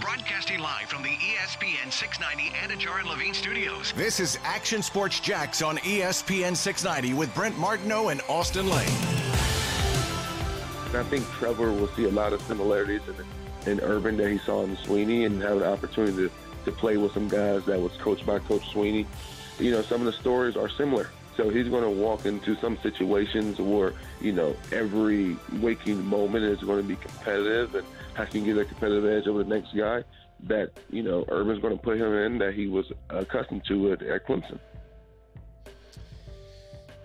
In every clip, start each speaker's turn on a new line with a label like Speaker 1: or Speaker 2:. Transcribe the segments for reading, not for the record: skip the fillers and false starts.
Speaker 1: Broadcasting live from the ESPN 690 Anajar and Levine studios.
Speaker 2: This is Action Sports Jacks on ESPN 690 with Brent Martineau and Austin Lane.
Speaker 3: I think Trevor will see a lot of similarities in Urban that he saw in Sweeney, and have an opportunity to play with some guys that was coached by Coach Sweeney. You know, some of the stories are similar. So he's going to walk into some situations where, you know, every waking moment is going to be competitive, and how can you get a competitive edge over the next guy that, you know, Urban's going to put him in that he was accustomed to at Clemson.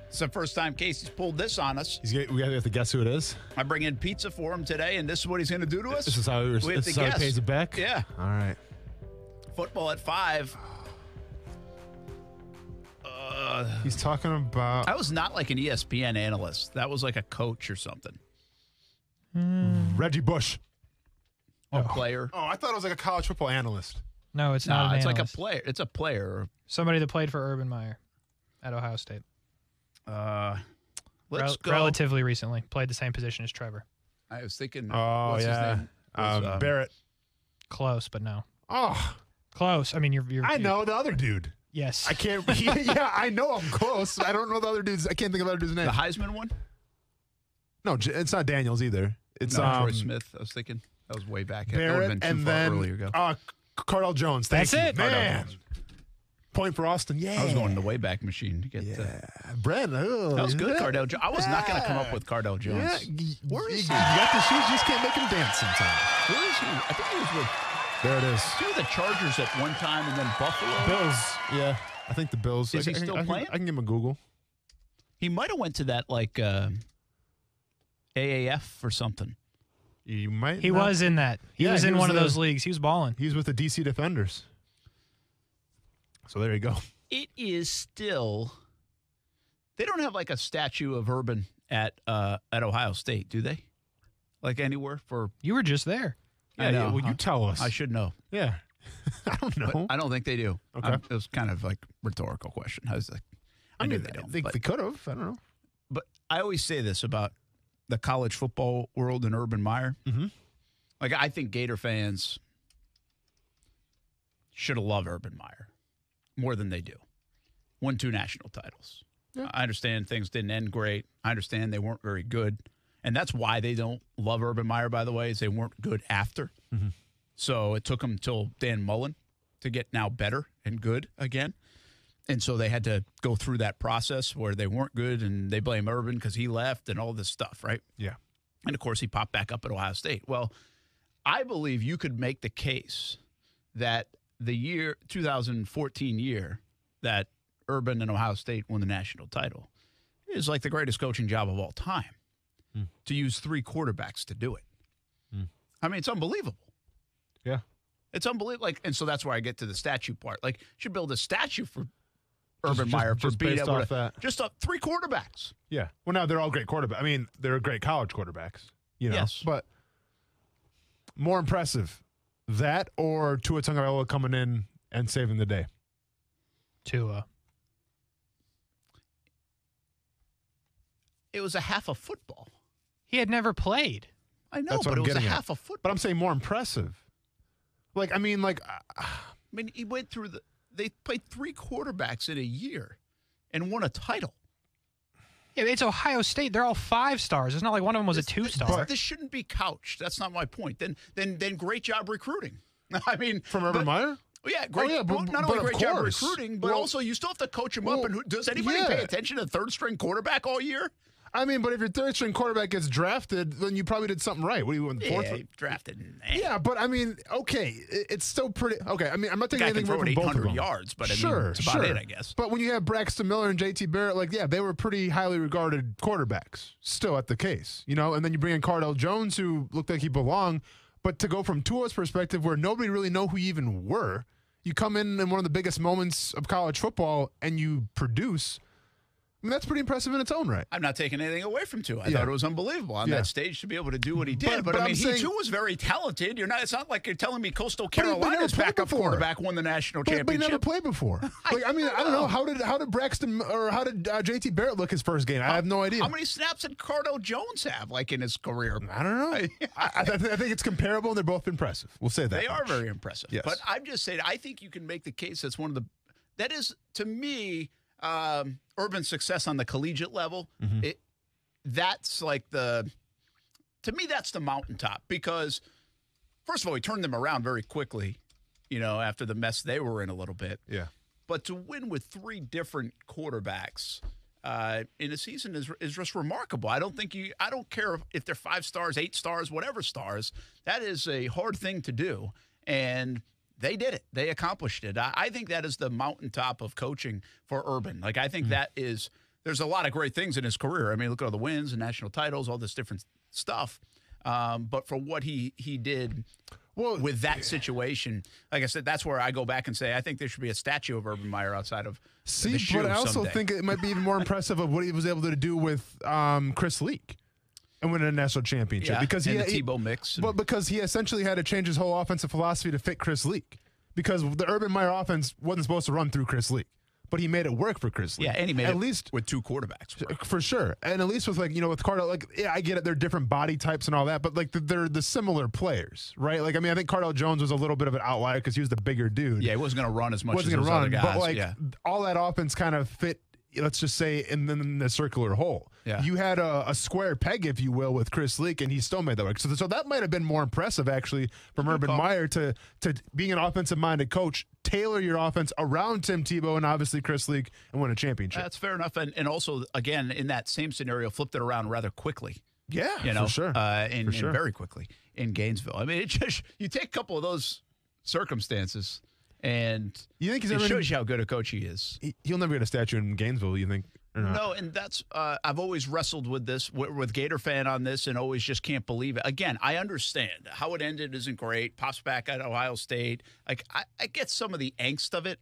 Speaker 4: It's the first time Casey's pulled this on us.
Speaker 5: We have to guess who it is.
Speaker 4: I bring in pizza for him today, and this is what he's going to do to us.
Speaker 5: This is how he pays it back?
Speaker 4: Yeah.
Speaker 5: All right.
Speaker 4: Football at 5.
Speaker 5: He's talking about...
Speaker 4: I was not like an ESPN analyst. That was like a coach or something.
Speaker 5: Reggie Bush.
Speaker 4: Or player.
Speaker 5: Oh, I thought it was like a college football analyst.
Speaker 6: No, it's not an
Speaker 4: it's
Speaker 6: analyst.
Speaker 4: like a player. It's a player.
Speaker 6: Somebody that played for Urban Meyer at Ohio State.
Speaker 4: Let's go.
Speaker 6: Relatively recently. Played the same position as Trevor.
Speaker 4: I was thinking,
Speaker 5: Oh,
Speaker 4: what's
Speaker 5: yeah.
Speaker 4: his name?
Speaker 5: Barrett.
Speaker 6: Close, but no.
Speaker 5: Oh,
Speaker 6: Close. I mean, you're
Speaker 5: I know the other dude.
Speaker 6: Yes.
Speaker 5: I can't... yeah, I know I'm close. I don't know the other dude's... I can't think of the other dude's name.
Speaker 4: The Heisman one?
Speaker 5: No, it's not Daniels either. It's
Speaker 4: Troy Smith, I was thinking. That was way back. That would have
Speaker 5: Barrett,
Speaker 4: been
Speaker 5: and
Speaker 4: too far
Speaker 5: then
Speaker 4: earlier ago.
Speaker 5: Cardell Jones. Thank
Speaker 6: That's
Speaker 5: you.
Speaker 6: it.
Speaker 5: Man. Point for Austin. Yeah.
Speaker 4: I was going to the Wayback Machine to get
Speaker 5: Brent.
Speaker 4: that was good, Cardell Jones. I was not going to come up with Cardell Jones.
Speaker 5: Yeah.
Speaker 4: Where is
Speaker 5: you
Speaker 4: he?
Speaker 5: got the shoes, you just can't make him dance sometimes.
Speaker 4: Where is he? I think he was with
Speaker 5: There it is.
Speaker 4: two of the Chargers at one time, and then Buffalo.
Speaker 5: Bills. Yeah. I think the Bills.
Speaker 4: Is he still playing?
Speaker 5: I can give him a Google.
Speaker 4: He might have went to that like AAF or something.
Speaker 5: You might.
Speaker 6: He was in that. He was in one of those leagues. He was balling.
Speaker 5: He's with the DC Defenders. So there you go.
Speaker 4: It is still. They don't have like a statue of Urban at Ohio State, do they? Like anywhere for?
Speaker 6: You were just there.
Speaker 4: I know.
Speaker 5: Well, you tell us.
Speaker 4: I should know.
Speaker 5: Yeah. I don't know.
Speaker 4: But I don't think they do.
Speaker 5: Okay.
Speaker 4: It was kind of like rhetorical question. I was like, I knew they don't.
Speaker 5: They could have. I don't know.
Speaker 4: But I always say this about the college football world and Urban Meyer.
Speaker 5: Mm-hmm.
Speaker 4: Like, I think Gator fans should have loved Urban Meyer more than they do. Won 2 national titles. Yeah. I understand things didn't end great. I understand they weren't very good. And that's why they don't love Urban Meyer, by the way, is they weren't good after.
Speaker 5: Mm-hmm.
Speaker 4: So it took them until Dan Mullen to get now better and good again. And so they had to go through that process where they weren't good, and they blame Urban because he left and all this stuff, right?
Speaker 5: Yeah.
Speaker 4: And, of course, he popped back up at Ohio State. Well, I believe you could make the case that the year 2014 year that Urban and Ohio State won the national title is like the greatest coaching job of all time to use 3 quarterbacks to do it. I mean, it's unbelievable.
Speaker 5: Yeah.
Speaker 4: It's unbelievable. Like, and so that's where I get to the statue part. Like, you should build a statue for Urban Meyer for
Speaker 5: just
Speaker 4: being
Speaker 5: based
Speaker 4: able
Speaker 5: off
Speaker 4: to
Speaker 5: that.
Speaker 4: just 3 quarterbacks.
Speaker 5: Yeah. Well, now they're all great quarterbacks. I mean, they're great college quarterbacks. You know.
Speaker 4: Yes.
Speaker 5: But more impressive, that or Tua Tagovailoa coming in and saving the day?
Speaker 6: Tua.
Speaker 4: It was a half of football.
Speaker 6: He had never played.
Speaker 4: I know,
Speaker 5: That's what
Speaker 4: but
Speaker 5: I'm
Speaker 4: it was a
Speaker 5: getting at.
Speaker 4: half of football.
Speaker 5: But I'm saying more impressive. Like, I mean,
Speaker 4: I mean, he went through they played 3 quarterbacks in a year and won a title.
Speaker 6: Yeah, it's Ohio State. They're all 5 stars. It's not like one of them was a 2-star.
Speaker 4: This shouldn't be couched. That's not my point. Then great job recruiting. I mean,
Speaker 5: from Urban Meyer?
Speaker 4: Yeah, great. Not only great job recruiting, but also you still have to coach him up. And does anybody pay attention to the 3rd-string quarterback all year?
Speaker 5: I mean, but if your 3rd-string quarterback gets drafted, then you probably did something right. What do you want? 4th?
Speaker 4: Drafted.
Speaker 5: Yeah, but I mean, okay, it's still pretty. Okay, I mean, I'm not taking anything away from both of
Speaker 4: 800
Speaker 5: them.
Speaker 4: yards, but I mean, that's about it, I guess.
Speaker 5: But when you have Braxton Miller and JT Barrett, like, yeah, they were pretty highly regarded quarterbacks. Still at the case, you know. And then you bring in Cardell Jones, who looked like he belonged. But to go from Tua's perspective, where nobody really know who you even were, you come in one of the biggest moments of college football and you produce. I mean, that's pretty impressive in its own right.
Speaker 4: I'm not taking anything away from Tua. I thought it was unbelievable on that stage to be able to do what he did. But I mean, he too was very talented. It's not like you're telling me Coastal Carolina's backup quarterback won the national championship.
Speaker 5: But he never played before. I don't know. How did Braxton or how did JT Barrett look his first game? I have no idea.
Speaker 4: How many snaps did Cardell Jones have in his career?
Speaker 5: I don't know. I think it's comparable, and they're both impressive. We'll say that.
Speaker 4: They are very impressive.
Speaker 5: Yes.
Speaker 4: But I'm just saying, I think you can make the case that is, to me, Urban's success on the collegiate level. That's to me, that's the mountaintop, because first of all, he turned them around very quickly, after the mess they were in a little bit.
Speaker 5: Yeah.
Speaker 4: But to win with 3 different quarterbacks in a season is just remarkable. I don't care if they're 5 stars, 8 stars, whatever stars. That is a hard thing to do. And they did it. They accomplished it. I think that is the mountaintop of coaching for Urban. I think there's a lot of great things in his career. I mean, look at all the wins and national titles, all this different stuff. But for what he did with that situation, like I said, that's where I go back and say, I think there should be a statue of Urban Meyer outside of the shoe
Speaker 5: but I also
Speaker 4: someday.
Speaker 5: think it might be even more impressive of what he was able to do with Chris Leak and win a national championship, because
Speaker 4: the Tebow mix.
Speaker 5: But because he essentially had to change his whole offensive philosophy to fit Chris Leak, because the Urban Meyer offense wasn't supposed to run through Chris Leak, but he made it work for Chris Leak.
Speaker 4: Yeah, and he made
Speaker 5: at
Speaker 4: it
Speaker 5: least
Speaker 4: with 2 quarterbacks
Speaker 5: for sure. And at least with with Cardell, I get it, they're different body types and all that, but they're the similar players, right? I think Cardell Jones was a little bit of an outlier because he was the bigger dude.
Speaker 4: Yeah, he wasn't going to run as much as those other guys.
Speaker 5: But all that offense kind of fit, let's just say, in the circular hole.
Speaker 4: Yeah.
Speaker 5: You had a square peg, if you will, with Chris Leak, and he still made that work. So that might have been more impressive, actually, from Urban Meyer to being an offensive-minded coach, tailor your offense around Tim Tebow and obviously Chris Leak, and win a championship.
Speaker 4: That's fair enough. And also, again, in that same scenario, flipped it around rather quickly.
Speaker 5: Yeah,
Speaker 4: for
Speaker 5: sure.
Speaker 4: And very quickly in Gainesville. I mean, you take a couple of those circumstances, and
Speaker 5: you think
Speaker 4: it shows you how good a coach he is.
Speaker 5: He'll never get a statue in Gainesville, you think?
Speaker 4: No, and that's I've always wrestled with this, with Gator fan on this, and always just can't believe it. Again, I understand how it ended isn't great. Pops back at Ohio State. I get some of the angst of it.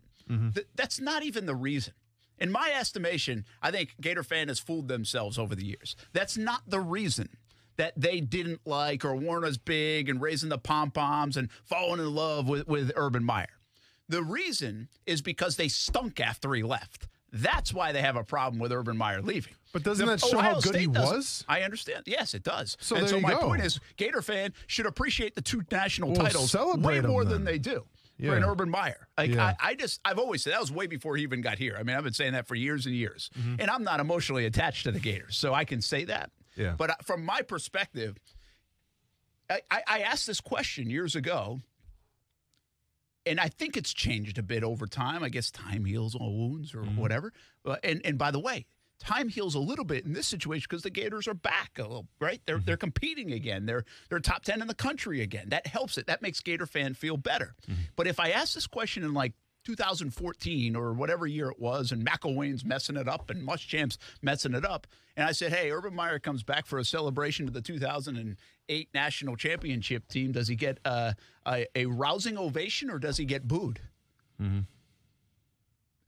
Speaker 4: That's not even the reason. In my estimation, I think Gator fan has fooled themselves over the years. That's not the reason that they didn't like or weren't as big and raising the pom-poms and falling in love with Urban Meyer. The reason is because they stunk after he left. That's why they have a problem with Urban Meyer leaving.
Speaker 5: But doesn't that show how good he was?
Speaker 4: I understand. Yes, it does.
Speaker 5: So
Speaker 4: and
Speaker 5: there
Speaker 4: so my
Speaker 5: you go.
Speaker 4: point is, Gator fan should appreciate the 2 national titles way more than they do for an Urban Meyer. I've always said that was way before he even got here. I mean, I've been saying that for years and years. And I'm not emotionally attached to the Gators, so I can say that.
Speaker 5: Yeah.
Speaker 4: But from my perspective, I asked this question years ago. And I think it's changed a bit over time. I guess time heals all wounds or whatever. And by the way, time heals a little bit in this situation because the Gators are back a little, right? They're competing again. They're top 10 in the country again. That helps it. That makes Gator fan feel better. But if I ask this question in 2014 or whatever year it was, and McElwain's messing it up and Muschamp's messing it up, and I said, hey, Urban Meyer comes back for a celebration of the 2008 national championship team. Does he get a rousing ovation or does he get booed? And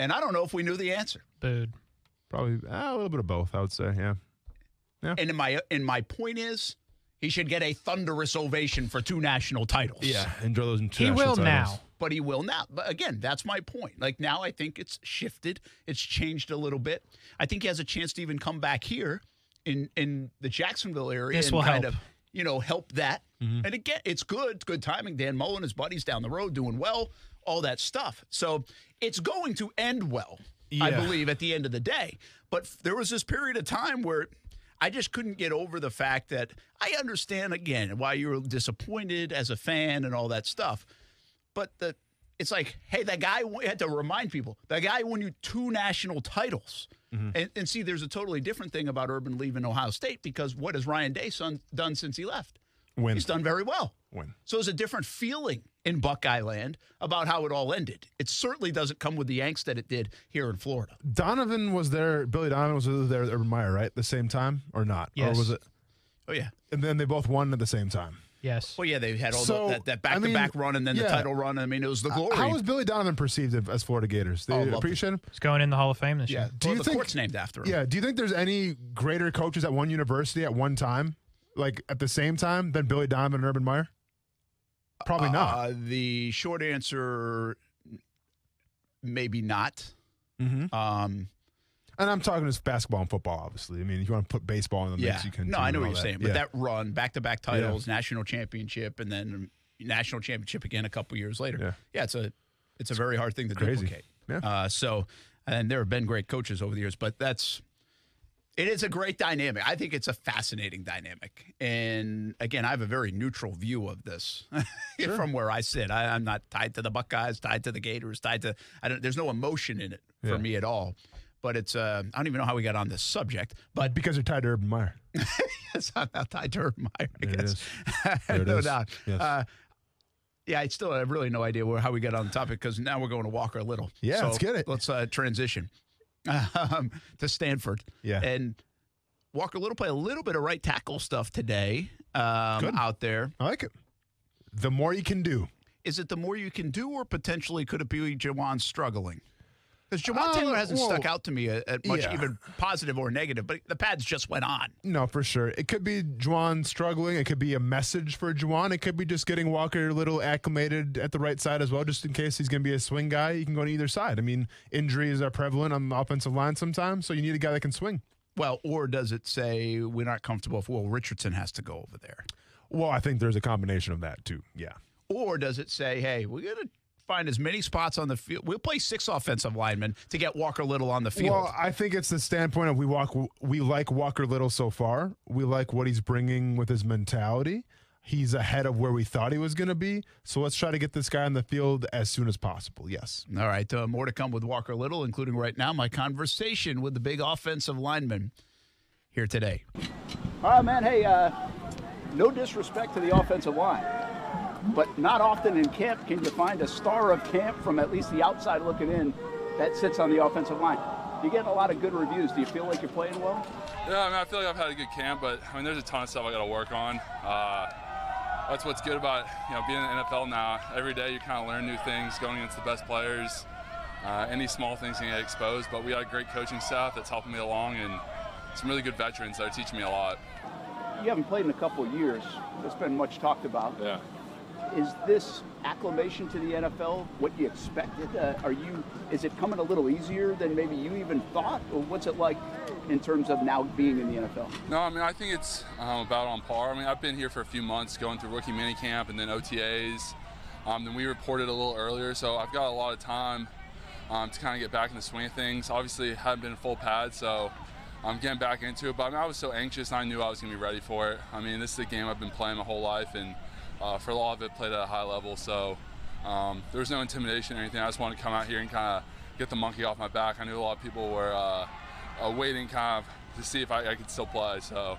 Speaker 4: I don't know if we knew the answer.
Speaker 6: Booed.
Speaker 5: Probably a little bit of both, I would say, yeah.
Speaker 4: And my point is, he should get a thunderous ovation for 2 national titles.
Speaker 5: Yeah, enjoy those 2
Speaker 6: He
Speaker 5: national
Speaker 6: will
Speaker 5: titles.
Speaker 6: now.
Speaker 4: But he will now. But again, that's my point. Now I think it's shifted. It's changed a little bit. I think he has a chance to even come back here in the Jacksonville area
Speaker 6: This
Speaker 4: and
Speaker 6: will
Speaker 4: kind
Speaker 6: help.
Speaker 4: of, help that. And again, it's good. It's good timing. Dan Mullen, his buddies down the road doing well, all that stuff. So it's going to end well, I believe, at the end of the day. But there was this period of time where I just couldn't get over the fact that I understand, again, why you were disappointed as a fan and all that stuff. But it's like, hey, that guy, you had to remind people, that guy won you 2 national titles. And see, there's a totally different thing about Urban leaving Ohio State, because what has Ryan Day done since he left?
Speaker 5: Win.
Speaker 4: He's done very well.
Speaker 5: Win.
Speaker 4: So there's a different feeling in Buckeye land about how it all ended. It certainly doesn't come with the angst that it did here in Florida.
Speaker 5: Donovan was there, Billy Donovan was there, Urban Meyer, right? At the same time or not?
Speaker 6: Yes.
Speaker 5: Or was it?
Speaker 4: Oh, yeah.
Speaker 5: And then they both won at the same time.
Speaker 6: Yes.
Speaker 4: Well, yeah, they had all
Speaker 5: So,
Speaker 4: that back-to-back run and then the
Speaker 5: yeah.
Speaker 4: title run. I mean, it was the glory.
Speaker 5: How was Billy Donovan perceived as Florida Gators? They
Speaker 4: loved
Speaker 5: appreciate him?
Speaker 6: He's going in the Hall of Fame this
Speaker 5: Yeah.
Speaker 6: year.
Speaker 5: Do you
Speaker 4: the
Speaker 5: think
Speaker 4: court's named after him.
Speaker 5: Yeah. Do you think there's any greater coaches at one university at one time, like at the same time, than Billy Donovan and Urban Meyer? Probably not.
Speaker 4: The short answer, maybe not.
Speaker 5: Mm-hmm. And I'm talking just basketball and football, obviously. I mean, if you want to put baseball in the mix, you can.
Speaker 4: No, I know what you're saying. But
Speaker 5: Yeah.
Speaker 4: that run, back-to-back titles, national championship, and then national championship again a couple years later. Yeah, it's a very hard thing to duplicate.
Speaker 5: Yeah.
Speaker 4: And there have been great coaches over the years, but it is a great dynamic. I think it's a fascinating dynamic. And again, I have a very neutral view of this from where I sit. I'm not tied to the Buckeyes, tied to the Gators, there's no emotion in it for me at all. But it's I don't even know how we got on this subject. But
Speaker 5: because you're tied to Urban Meyer.
Speaker 4: Yes, I'm not tied to Urban Meyer, I guess.
Speaker 5: No
Speaker 4: doubt.
Speaker 5: Yes.
Speaker 4: Yeah, I still have really no idea how we got on the topic because now we're going to Walker Little.
Speaker 5: Yeah,
Speaker 4: so
Speaker 5: let's get it.
Speaker 4: Let's transition to Stanford.
Speaker 5: Yeah.
Speaker 4: And Walker Little play a little bit of right tackle stuff today out there.
Speaker 5: I like it. The more you can do.
Speaker 4: Is it the more you can do, or potentially could it be Jawan struggling? Because Jawan Taylor hasn't stuck out to me at much, even positive or negative, but the pads just went on.
Speaker 5: No, for sure. It could be Juwan struggling. It could be a message for Juwan. It could be just getting Walker Little acclimated at the right side as well, just in case he's going to be a swing guy. You can go on either side. I mean, injuries are prevalent on the offensive line sometimes, so you need a guy that can swing.
Speaker 4: Well, or does it say we're not comfortable if Will Richardson has to go over there?
Speaker 5: Well, I think there's a combination of that, too. Yeah.
Speaker 4: Or does it say, hey, we're going to find as many spots on the field. We'll play 6 offensive linemen to get Walker Little on the field.
Speaker 5: Well, I think it's the standpoint of we like Walker Little so far. We like what he's bringing with his mentality. He's ahead of where we thought he was going to be. So let's try to get this guy on the field as soon as possible. Yes.
Speaker 4: All right. More to come with Walker Little, including right now my conversation with the big offensive lineman here today.
Speaker 7: All right, man. Hey, no disrespect to the offensive line, but not often in camp can you find a star of camp from at least the outside looking in that sits on the offensive line. You're getting a lot of good reviews. Do you feel like you're playing well?
Speaker 8: Yeah, I mean, I feel like I've had a good camp, but I mean, there's a ton of stuff I got to work on. That's what's good about being in the NFL now. Every day you kind of learn new things, going against the best players. Any small things can get exposed, but we got a great coaching staff that's helping me along, and some really good veterans that are teaching me a lot.
Speaker 7: You haven't played in a couple of years. It's been much talked about.
Speaker 8: Yeah.
Speaker 7: Is this acclimation to the NFL what you expected? Is it coming a little easier than maybe you even thought? Or what's it like in terms of now being in the NFL?
Speaker 8: No, I mean, I think it's about on par. I mean, I've been here for a few months going through rookie minicamp and then OTAs. Then we reported a little earlier, so I've got a lot of time to kind of get back in the swing of things. Obviously, haven't been in full pad, so I'm getting back into it. But I mean, I was so anxious, and I knew I was going to be ready for it. I mean, this is a game I've been playing my whole life, and for a lot of it, played at a high level. So there was no intimidation or anything. I just wanted to come out here and kind of get the monkey off my back. I knew a lot of people were waiting kind of to see if I could still play. So,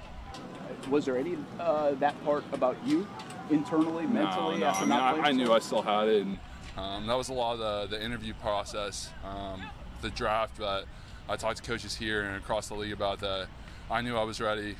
Speaker 7: was there any that part about you internally, mentally?
Speaker 8: No.
Speaker 7: After
Speaker 8: I mean,
Speaker 7: not
Speaker 8: I knew I still had it, and that was a lot of the interview process, the draft. But I talked to coaches here and across the league about that. I knew I was ready.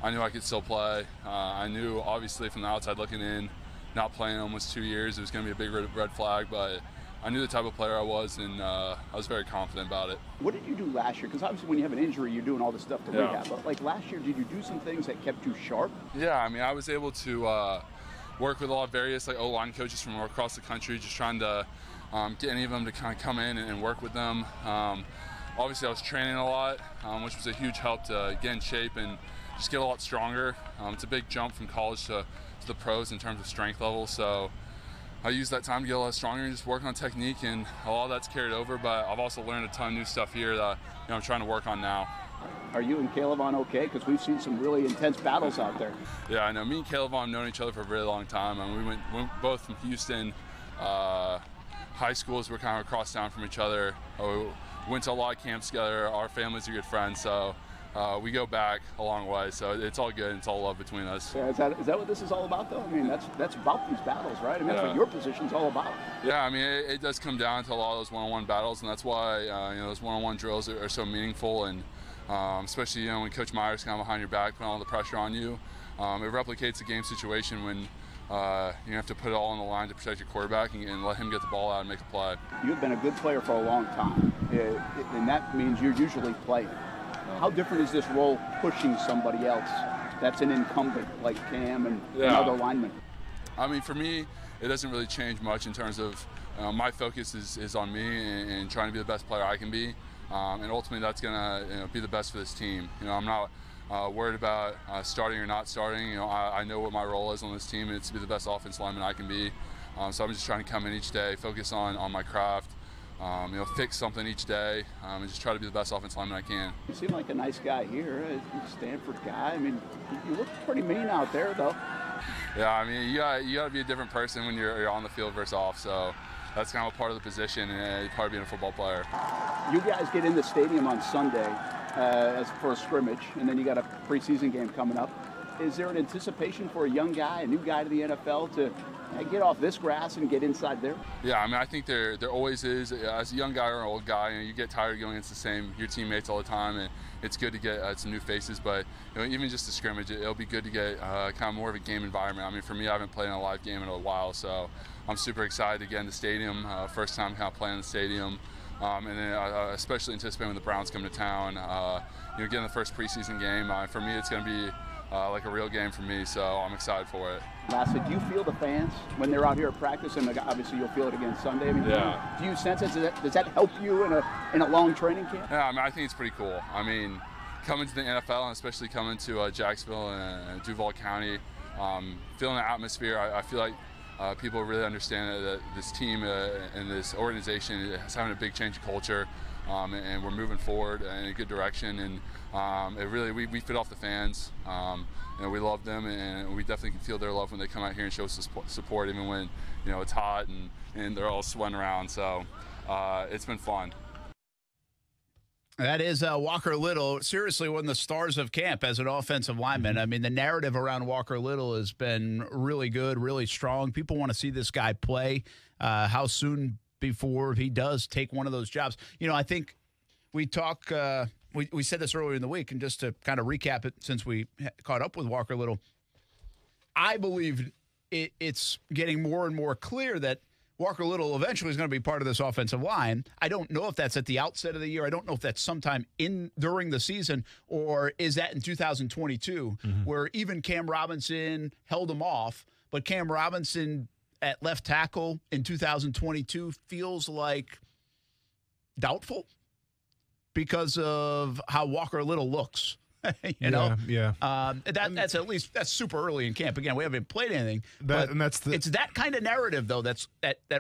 Speaker 8: I knew I could still play. I knew, obviously, from the outside looking in, not playing almost 2 years, it was going to be a big red flag, but I knew the type of player I was, and I was very confident about it.
Speaker 7: What did you do last year? Because obviously when you have an injury, you're doing all this stuff to rehab. But like last year, did you do some things that kept you sharp?
Speaker 8: Yeah, I mean, I was able to work with a lot of various O-line coaches from across the country, just trying to get any of them to kind of come in and work with them. Obviously, I was training a lot, which was a huge help to get in shape and just get a lot stronger. It's a big jump from college to the pros in terms of strength level, so I used that time to get a lot stronger and just work on technique, and a lot of that's carried over, but I've also learned a ton of new stuff here that I'm trying to work on now.
Speaker 7: Are you and Caleb on okay? Because we've seen some really intense battles out there.
Speaker 8: Yeah, I know. Me and Caleb have known each other for a very long time. I mean, we went both from Houston. High schools were kind of across town from each other. We went to a lot of camps together. Our families are good friends, so we go back a long way, so it's all good. It's all love between us.
Speaker 7: Yeah, is that what this is all about, though? I mean, that's about these battles, right? I mean, that's what your position's all about.
Speaker 8: Yeah, I mean, it does come down to a lot of those one-on-one battles, and that's why those one-on-one drills are so meaningful. And especially when Coach Myers kind of behind your back, putting all the pressure on you. it replicates the game situation when you have to put it all on the line to protect your quarterback and let him get the ball out and make a play.
Speaker 7: You've been a good player for a long time, and that means you're usually playing. How different is this role pushing somebody else that's an incumbent like Cam and other linemen?
Speaker 8: I mean, for me, it doesn't really change much in terms of my focus is on me and trying to be the best player I can be, and ultimately that's going to be the best for this team. I'm not worried about starting or not starting. I know what my role is on this team, and it's to be the best offensive lineman I can be. So I'm just trying to come in each day, focus on my craft, fix something each day, and just try to be the best offensive lineman I can.
Speaker 7: You seem like a nice guy here, a Stanford guy. I mean, you look pretty mean out there, though.
Speaker 8: Yeah, I mean, you got to be a different person when you're on the field versus off. So that's kind of a part of the position and part of being a football player.
Speaker 7: You guys get in the stadium on Sunday as for a scrimmage, and then you got a preseason game coming up. Is there an anticipation for a young guy, a new guy to the NFL, to get off this grass and get inside there?
Speaker 8: Yeah, I mean, I think there always is. As a young guy or an old guy, you get tired of going against your teammates all the time, and it's good to get some new faces. But even just a scrimmage, it'll be good to get kind of more of a game environment. I mean, for me, I haven't played in a live game in a while, so I'm super excited to get in the stadium. First time kind of playing in the stadium. And then especially anticipating when the Browns come to town. Getting the first preseason game, for me, it's going to be like a real game for me, so I'm excited for it.
Speaker 7: Lastly, do you feel the fans when they're out here at practice, and obviously you'll feel it again Sunday? I mean,
Speaker 8: yeah.
Speaker 7: Do you sense it? Does that help you in a long training camp?
Speaker 8: Yeah, I mean, I think it's pretty cool. I mean, coming to the NFL, and especially coming to Jacksonville and Duval County, feeling the atmosphere, I feel like people really understand that this team and this organization is having a big change of culture, and we're moving forward in a good direction. And it really, we fit off the fans. We love them, and we definitely can feel their love when they come out here and show us support, even when it's hot and they're all sweating around. So it's been fun.
Speaker 4: That is Walker Little, seriously one of the stars of camp as an offensive lineman. I mean, the narrative around Walker Little has been really good, really strong. People want to see this guy play. How soon before he does take one of those jobs? I think we talk. We said this earlier in the week, and just to kind of recap it, since we caught up with Walker Little, I believe it's getting more and more clear that Walker Little eventually is going to be part of this offensive line. I don't know if that's at the outset of the year. I don't know if that's sometime during the season, or is that in 2022, where even Cam Robinson held him off, but Cam Robinson at left tackle in 2022 feels like doubtful because of how Walker Little looks.
Speaker 5: Yeah.
Speaker 4: That's super early in camp. Again, we haven't played anything. It's that kind of narrative, though, that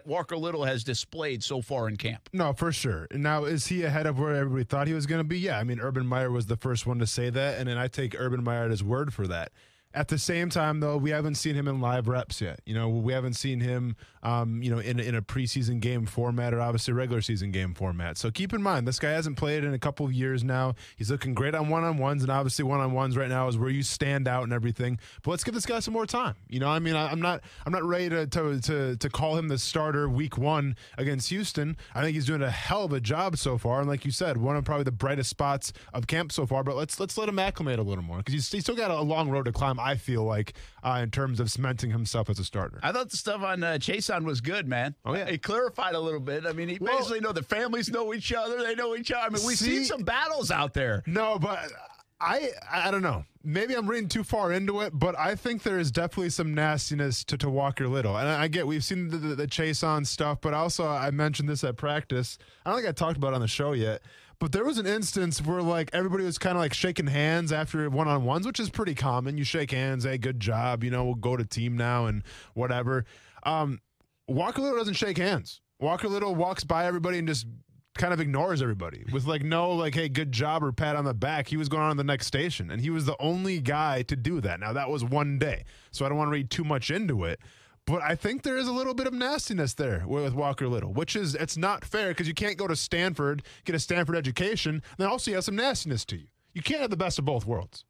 Speaker 4: Walker Little has displayed so far in camp.
Speaker 5: No, for sure. Now, is he ahead of where everybody thought he was going to be? Yeah. I mean, Urban Meyer was the first one to say that, and then I take Urban Meyer at his word for that. At the same time, though, we haven't seen him in live reps yet. We haven't seen him, in a preseason game format or obviously regular season game format. So keep in mind, this guy hasn't played in a couple of years now. He's looking great on one-on-ones, and obviously one-on-ones right now is where you stand out and everything. But let's give this guy some more time. I mean, I'm not ready to call him the starter week 1 against Houston. I think he's doing a hell of a job so far, and like you said, one of probably the brightest spots of camp so far. But let's let him acclimate a little more, because he's still got a long road to climb, I feel like, in terms of cementing himself as a starter.
Speaker 4: I thought the stuff on Chason was good, man.
Speaker 5: Oh, yeah.
Speaker 4: He clarified a little bit. I mean, he basically the families know each other. They know each other. I mean, we've seen some battles out there.
Speaker 5: No, but I don't know. Maybe I'm reading too far into it, but I think there is definitely some nastiness to Walker Little. And I get, we've seen the Chason stuff, but also I mentioned this at practice. I don't think I talked about it on the show yet. But there was an instance where, like, everybody was kind of, like, shaking hands after one-on-ones, which is pretty common. You shake hands, hey, good job, we'll go to team now and whatever. Walker Little doesn't shake hands. Walker Little walks by everybody and just kind of ignores everybody with, like, no, like, hey, good job or pat on the back. He was going on to the next station, and he was the only guy to do that. Now, that was one day, so I don't want to read too much into it. But I think there is a little bit of nastiness there with Walker Little, it's not fair, because you can't go to Stanford, get a Stanford education, and then also you have some nastiness to you. You can't have the best of both worlds.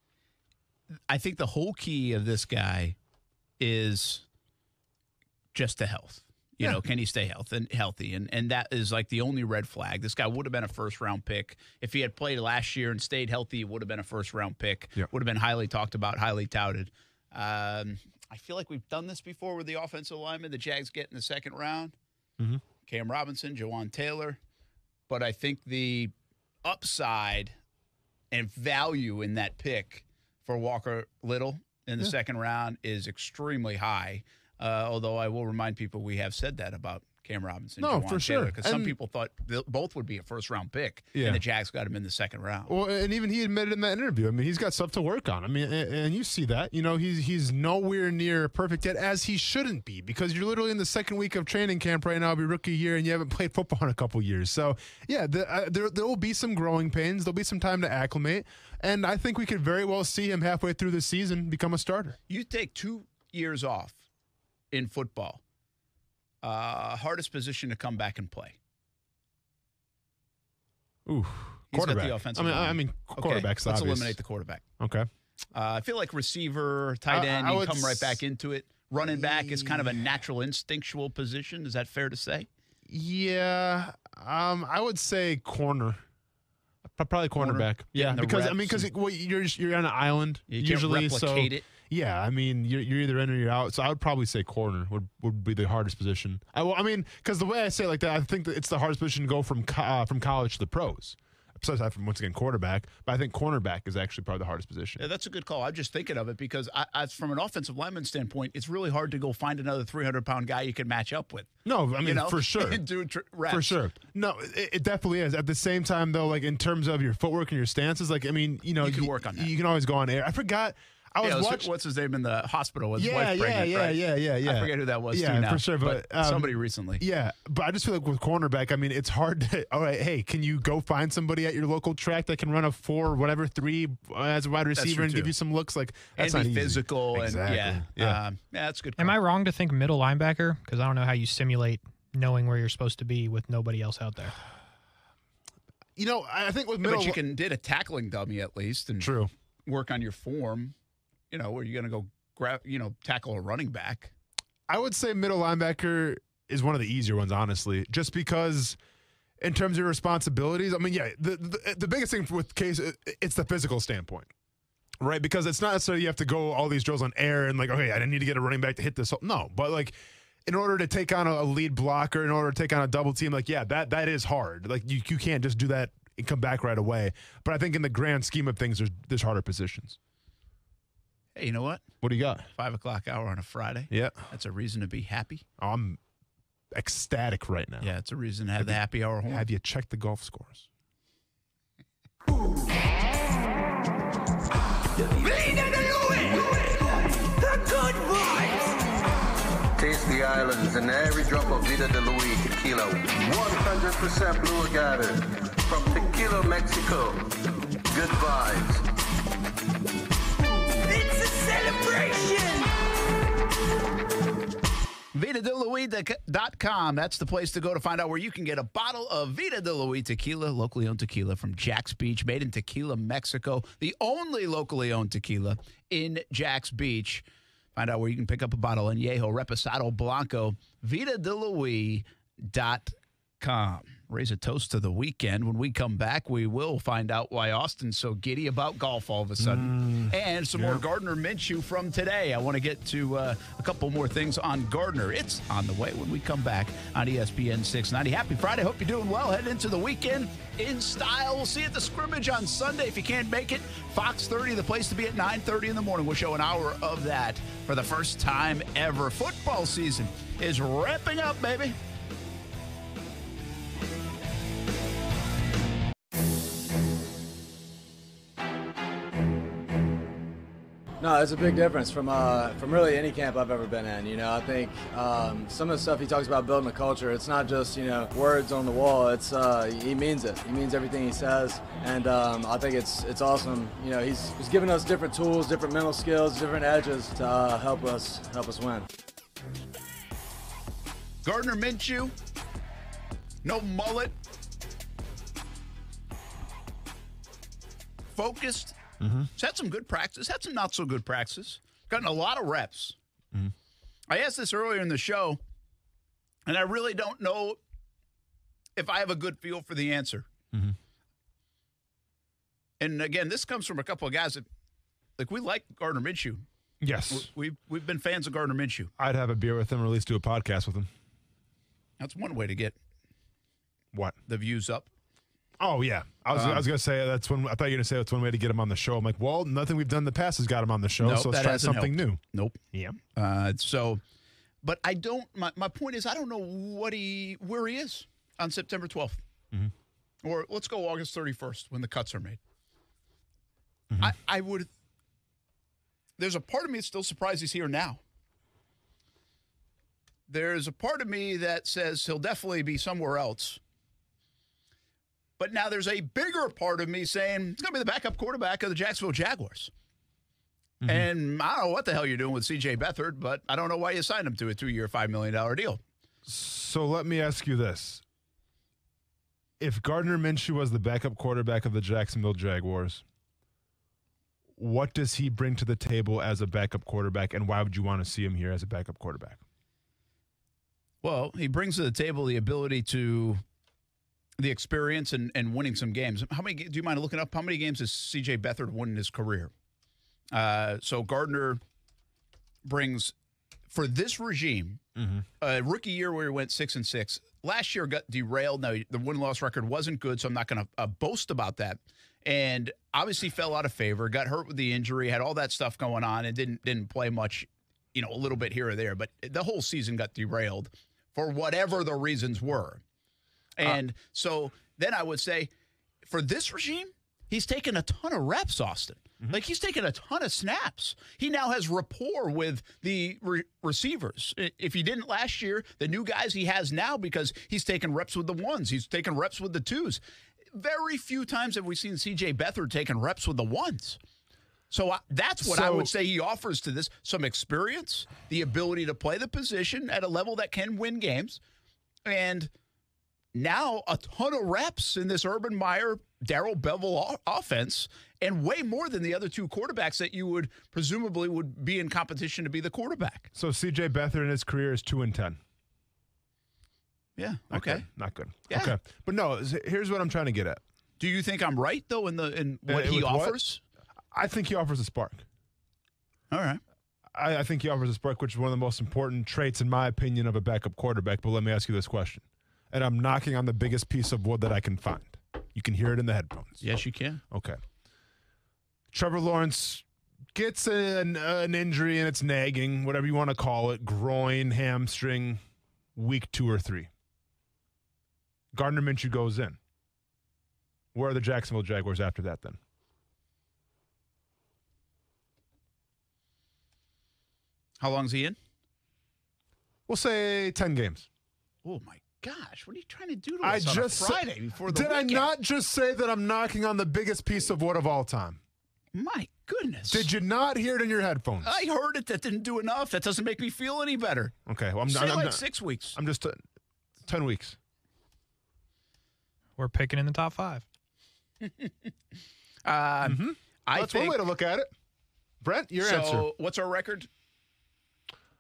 Speaker 4: I think the whole key of this guy is just the health. Can he stay healthy? And that is like the only red flag. This guy would have been a first-round pick. If he had played last year and stayed healthy, he would have been a first-round pick.
Speaker 5: Yep.
Speaker 4: Would have been highly talked about, highly touted. I feel like we've done this before with the offensive linemen. The Jags get in the second round.
Speaker 5: Mm-hmm.
Speaker 4: Cam Robinson, Jawan Taylor. But I think the upside and value in that pick for Walker Little in the second round is extremely high. Although I will remind people we have said that about Cam Robinson.
Speaker 5: No,
Speaker 4: Jawan
Speaker 5: for sure.
Speaker 4: Because some people thought both would be a first-round pick, and the Jags got him in the second round.
Speaker 5: Well, and even he admitted in that interview, I mean, he's got stuff to work on. I mean, and you see that. You know, he's nowhere near perfect yet, as he shouldn't be, because you're literally in the second week of training camp right now of your rookie year, and you haven't played football in a couple years. So, yeah, there will be some growing pains. There'll be some time to acclimate, and I think we could very well see him halfway through the season become a starter.
Speaker 4: You take 2 years off in football. Hardest position to come back and play.
Speaker 5: Ooh, quarterback.
Speaker 4: The offensive
Speaker 5: quarterback's
Speaker 4: let's
Speaker 5: obvious.
Speaker 4: eliminate the quarterback.
Speaker 5: Okay.
Speaker 4: I feel like receiver, tight end, you come right back into it. Running back is kind of a natural, instinctual position. Is that fair to say?
Speaker 5: Yeah, I would say corner. Probably cornerback. Yeah, because you're on an island usually,
Speaker 4: can't replicate it.
Speaker 5: Yeah, I mean, you're either in or you're out. So I would probably say corner would be the hardest position. Because the way I say it like that, I think that it's the hardest position to go from college to the pros. Aside from, once again, quarterback. But I think cornerback is actually probably the hardest position.
Speaker 4: Yeah, that's a good call. I'm just thinking of it because from an offensive lineman standpoint, it's really hard to go find another 300-pound guy you can match up with.
Speaker 5: No, I mean, for sure.
Speaker 4: And do reps.
Speaker 5: For sure. No, it definitely is. At the same time, though, like in terms of your footwork and your stances, like, I mean, you can work on that. You can always go on air. I forgot. I was watching. What's
Speaker 4: his name in the hospital? Was
Speaker 5: wife
Speaker 4: pregnant, right?
Speaker 5: Yeah.
Speaker 4: I forget who that was.
Speaker 5: Yeah,
Speaker 4: too now,
Speaker 5: for sure. But
Speaker 4: somebody recently.
Speaker 5: Yeah, but I just feel like with cornerback, I mean, it's hard to. All right, hey, can you go find somebody at your local track that can run a 3 as a wide receiver and give you some looks? Like that's
Speaker 4: and
Speaker 5: not
Speaker 4: be physical
Speaker 5: easy. Exactly.
Speaker 4: and yeah, that's good.
Speaker 6: Am I wrong to think middle linebacker? Because I don't know how you simulate knowing where you're supposed to be with nobody else out there.
Speaker 5: You know, I think with middle,
Speaker 4: but you can did a tackling dummy at least, and work on your form. You know, where you're going to go grab, tackle a running back.
Speaker 5: I would say middle linebacker is one of the easier ones, honestly, just because in terms of your responsibilities, I mean, yeah, the biggest thing with Case, it's the physical standpoint, right? Because it's not necessarily you have to go all these drills on air and like, okay, I didn't need to get a running back to hit this. No, but like in order to take on a lead blocker, in order to take on a double team, like, yeah, that is hard. Like you can't just do that and come back right away. But I think in the grand scheme of things, there's harder positions.
Speaker 4: Hey, you know what?
Speaker 5: What do you got?
Speaker 4: 5 o'clock hour on a Friday.
Speaker 5: Yeah.
Speaker 4: That's a reason to be happy.
Speaker 5: I'm ecstatic right now.
Speaker 4: Yeah, it's a reason to have the happy hour horn.
Speaker 5: Have you checked the golf scores?
Speaker 9: The good vibes. Taste the islands and every drop of Vida de Luis tequila. 100% blue agave from Tequila, Mexico. Good vibes. It's a celebration!
Speaker 4: VitaDeLuis.com. That's the place to go to find out where you can get a bottle of Vida de Luis tequila, locally owned tequila from Jack's Beach, made in Tequila, Mexico. The only locally owned tequila in Jack's Beach. Find out where you can pick up a bottle in Añejo, Reposado Blanco. VitaDeLuis.com. Raise a toast to the weekend. When we come back, we will find out why Austin's so giddy about golf all of a sudden. And some more Gardner Minshew from today. I want to get to a couple more things on Gardner. It's on the way when we come back on ESPN 690. Happy Friday. Hope you're doing well. Heading into the weekend in style. We'll see you at the scrimmage on Sunday. If you can't make it, Fox 30, the place to be at 9:30 in the morning. We'll show an hour of that for the first time ever. Football season is wrapping up, baby.
Speaker 10: No, it's a big difference from really any camp I've ever been in. I think some of the stuff he talks about building a culture, it's not just, words on the wall. It's he means it. He means everything he says, and I think it's awesome. He's giving us different tools, different mental skills, different edges to help us win.
Speaker 4: Gardner Minshew, no mullet, focused. He's had some good practice, had some not so good practice, gotten a lot of reps. I asked this earlier in the show, and I really don't know if I have a good feel for the answer. And again, this comes from a couple of guys that, we like Gardner Minshew.
Speaker 5: Yes.
Speaker 4: We've been fans of Gardner Minshew.
Speaker 5: I'd have a beer with him or at least do a podcast with him.
Speaker 4: That's one way to get
Speaker 5: what?
Speaker 4: The views up.
Speaker 5: Oh, yeah. I was going to say that's one. I thought you were going to say that's one way to get him on the show. I'm like, well, nothing we've done in the past has got him on the show,
Speaker 4: Nope,
Speaker 5: so let's
Speaker 4: that
Speaker 5: try
Speaker 4: hasn't
Speaker 5: something
Speaker 4: helped.
Speaker 5: new.
Speaker 4: Nope.
Speaker 5: Yeah.
Speaker 4: But I don't, my point is, I don't know where he is on September 12th. Mm-hmm. Or let's go August 31st when the cuts are made. Mm-hmm. I would, there's a part of me that's still surprised he's here now. There's a part of me that says he'll definitely be somewhere else. But now there's a bigger part of me saying he's going to be the backup quarterback of the Jacksonville Jaguars. Mm-hmm. And I don't know what the hell you're doing with C.J. Beathard, but I don't know why you signed him to a 2-year, $5 million deal.
Speaker 5: So let me ask you this. If Gardner Minshew was the backup quarterback of the Jacksonville Jaguars, what does he bring to the table as a backup quarterback, and why would you want to see him here as a backup quarterback?
Speaker 4: Well, he brings to the table the ability to the experience and winning some games. How many? Do you mind looking up how many games has C.J. Beathard won in his career? So Gardner brings, for this regime, a rookie year where he went 6-6. Last year got derailed. Now, the win-loss record wasn't good, so I'm not going to boast about that. And obviously fell out of favor, got hurt with the injury, had all that stuff going on, and didn't play much, a little bit here or there. But the whole season got derailed for whatever the reasons were. And so then I would say, for this regime, he's taken a ton of reps, Austin. Mm-hmm. Like, he's taken a ton of snaps. He now has rapport with the receivers. If he didn't last year, the new guys he has now, because he's taken reps with the ones. He's taken reps with the twos. Very few times have we seen C.J. Beathard taking reps with the ones. So that's what I would say he offers to this. Some experience, the ability to play the position at a level that can win games, and now a ton of reps in this Urban Meyer, Darrell Bevell offense, and way more than the other two quarterbacks that you would presumably would be in competition to be the quarterback.
Speaker 5: So C.J. Beathard in his career is 2-10.
Speaker 4: Yeah.
Speaker 5: Not
Speaker 4: okay.
Speaker 5: Good. Not good.
Speaker 4: Yeah.
Speaker 5: Okay. But no, here's what I'm trying to get at.
Speaker 4: Do you think I'm right though in what he offers?
Speaker 5: I think he offers a spark.
Speaker 4: All right.
Speaker 5: I think he offers a spark, which is one of the most important traits, in my opinion, of a backup quarterback. But let me ask you this question. And I'm knocking on the biggest piece of wood that I can find. You can hear it in the headphones.
Speaker 4: Yes, you can.
Speaker 5: Okay. Trevor Lawrence gets an injury, and it's nagging, whatever you want to call it, groin, hamstring, week 2 or 3. Gardner Minshew goes in. Where are the Jacksonville Jaguars after that then?
Speaker 4: How long's he in?
Speaker 5: We'll say 10 games.
Speaker 4: Oh, my gosh. What are you trying to do to us on a Friday before the weekend?
Speaker 5: Did I not just say that I'm knocking on the biggest piece of wood of all time?
Speaker 4: My goodness.
Speaker 5: Did you not hear it in your headphones?
Speaker 4: I heard it. That didn't do enough. That doesn't make me feel any better.
Speaker 5: Okay. Well,
Speaker 4: I'm 6 weeks.
Speaker 5: I'm just 10 weeks.
Speaker 6: We're picking in the top 5.
Speaker 5: That's one way to look at it. Brent, your answer.
Speaker 4: So what's our record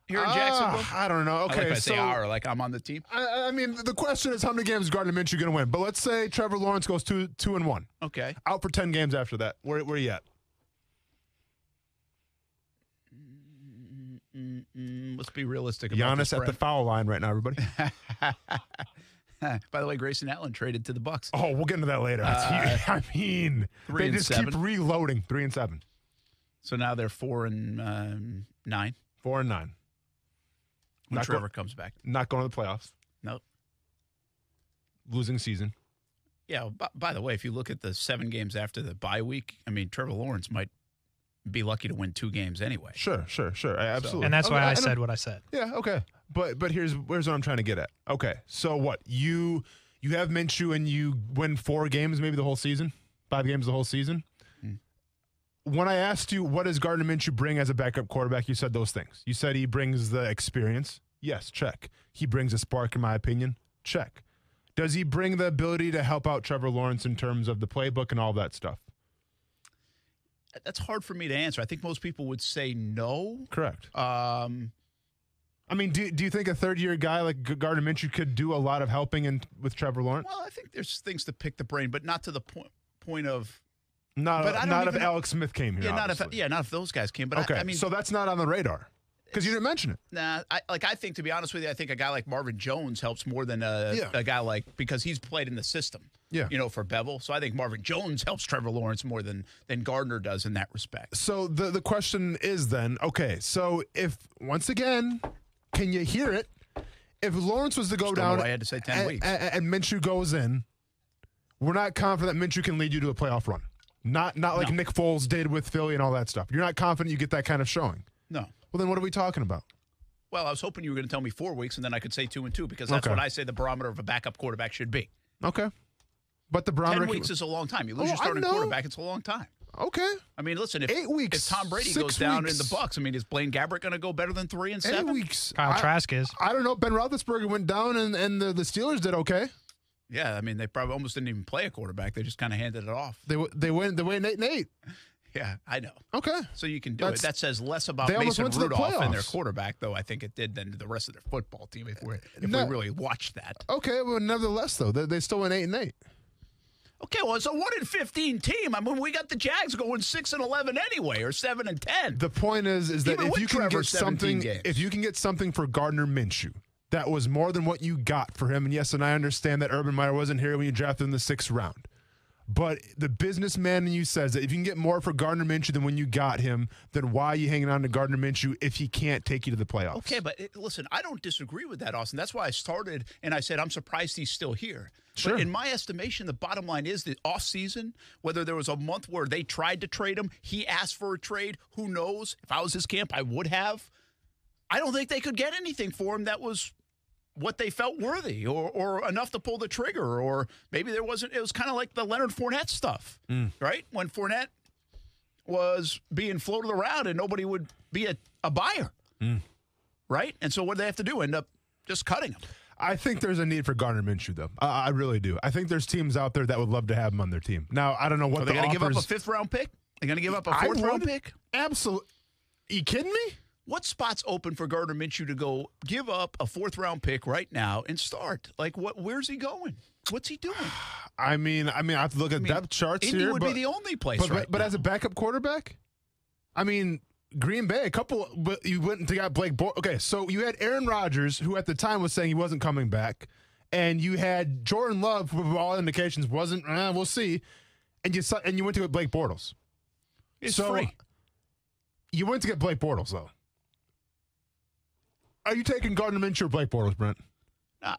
Speaker 4: here in Jacksonville?
Speaker 5: I don't know. Okay,
Speaker 4: I like I say our, like I'm on the team.
Speaker 5: I mean, the question is how many games is Gardner Minshew going to win? But let's say Trevor Lawrence goes 2-1.
Speaker 4: Okay.
Speaker 5: Out for 10 games after that. Where are you at?
Speaker 4: Let's be realistic about
Speaker 5: Giannis at the foul line right now, everybody.
Speaker 4: By the way, Grayson Allen traded to the Bucks.
Speaker 5: Oh, we'll get into that later. I mean,
Speaker 4: 3
Speaker 5: they
Speaker 4: and
Speaker 5: just
Speaker 4: 7.
Speaker 5: keep reloading. 3-7.
Speaker 4: So now they're 4-9.
Speaker 5: 4-9.
Speaker 4: When Trevor comes back.
Speaker 5: Not going to the playoffs.
Speaker 4: Nope.
Speaker 5: Losing season.
Speaker 4: Yeah. By the way, if you look at the 7 games after the bye week, I mean, Trevor Lawrence might be lucky to win 2 games anyway.
Speaker 5: Sure. Absolutely.
Speaker 6: And that's why I said what I said.
Speaker 5: Yeah, okay. But here's what I'm trying to get at. Okay, so what? You have Minshew and you win 4 games, maybe the whole season? 5 games the whole season? When I asked you, what does Gardner Minshew bring as a backup quarterback, you said those things. You said he brings the experience. Yes, check. He brings a spark, in my opinion. Check. Does he bring the ability to help out Trevor Lawrence in terms of the playbook and all that stuff?
Speaker 4: That's hard for me to answer. I think most people would say no.
Speaker 5: Correct. I mean, do you think a third-year guy like Gardner Minshew could do a lot of helping with Trevor Lawrence?
Speaker 4: Well, I think there's things to pick the brain, but not to the point of
Speaker 5: Not if Alex Smith came here.
Speaker 4: Yeah, not if those guys came. But
Speaker 5: okay,
Speaker 4: I mean,
Speaker 5: so that's not on the radar because you didn't mention it.
Speaker 4: Nah, I think, to be honest with you, I think a guy like Marvin Jones helps more than a guy like, because he's played in the system.
Speaker 5: Yeah.
Speaker 4: For Bevel. So I think Marvin Jones helps Trevor Lawrence more than Gardner does in that respect.
Speaker 5: So the question is then, okay, so if, once again, can you hear it? If Lawrence was to go down
Speaker 4: I had to say 10 weeks.
Speaker 5: And Minshew goes in, we're not confident that Minshew can lead you to a playoff run. Not like Nick Foles did with Philly and all that stuff. You're not confident you get that kind of showing.
Speaker 4: No.
Speaker 5: Well, then what are we talking about?
Speaker 4: Well, I was hoping you were going to tell me 4 weeks, and then I could say 2-2, because that's what I say the barometer of a backup quarterback should be.
Speaker 5: Okay. But the barometer
Speaker 4: 10 weeks is a long time. You lose your starting quarterback, it's a long time.
Speaker 5: Okay.
Speaker 4: I mean, listen, if
Speaker 5: 8 weeks,
Speaker 4: if Tom Brady goes down in the Bucs, I mean, is Blaine Gabbert going to go better than 3 and 7?
Speaker 5: 8 weeks.
Speaker 6: Kyle Trask is.
Speaker 5: I don't know. Ben Roethlisberger went down, and the Steelers did okay.
Speaker 4: Yeah, I mean, they probably almost didn't even play a quarterback. They just kind of handed it off.
Speaker 5: They win 8-8.
Speaker 4: Yeah, I know.
Speaker 5: Okay.
Speaker 4: So you can do it. That says less about Mason Rudolph and their quarterback, though, I think it did, than the rest of their football team, if we really watched that.
Speaker 5: Okay, well, nevertheless, though, they still went 8-8.
Speaker 4: Okay, well, it's a 1-15 team. I mean, we got the Jags going 6-11 anyway, or 7-10.
Speaker 5: The point is that if you can get something for Gardner Minshew, that was more than what you got for him. And yes, and I understand that Urban Meyer wasn't here when you drafted him in the 6th round. But the businessman in you says that if you can get more for Gardner Minshew than when you got him, then why are you hanging on to Gardner Minshew if he can't take you to the playoffs?
Speaker 4: Okay, but listen, I don't disagree with that, Austin. That's why I started and I said I'm surprised he's still here.
Speaker 5: Sure.
Speaker 4: But in my estimation, the bottom line is the offseason, whether there was a month where they tried to trade him, he asked for a trade, who knows? If I was his camp, I would have. I don't think they could get anything for him that was what they felt worthy or enough to pull the trigger, or maybe there wasn't. It was kind of like the Leonard Fournette stuff, right? When Fournette was being floated around and nobody would be a buyer, right? And so what did they have to do? End up just cutting him.
Speaker 5: I think there's a need for Gardner Minshew, though. I really do. I think there's teams out there that would love to have him on their team. Now, I don't know what
Speaker 4: they're going to give up a 5th round pick. They're going to give up a 4th round pick.
Speaker 5: Absolutely. Are you kidding me?
Speaker 4: What spot's open for Gardner Minshew to go give up a 4th round pick right now and start? Like, where's he going? What's he doing?
Speaker 5: I mean, I have to look at depth charts
Speaker 4: Indy
Speaker 5: here.
Speaker 4: Would be the only place
Speaker 5: but as a backup quarterback, I mean, Green Bay, but you went and got Blake Bortles. Okay, so you had Aaron Rodgers, who at the time was saying he wasn't coming back, and you had Jordan Love, who with all indications wasn't. We'll see, and you went to get Blake Bortles.
Speaker 4: It's free.
Speaker 5: You went to get Blake Bortles, though. Are you taking Gardner Minshew or Blake Bortles, Brent?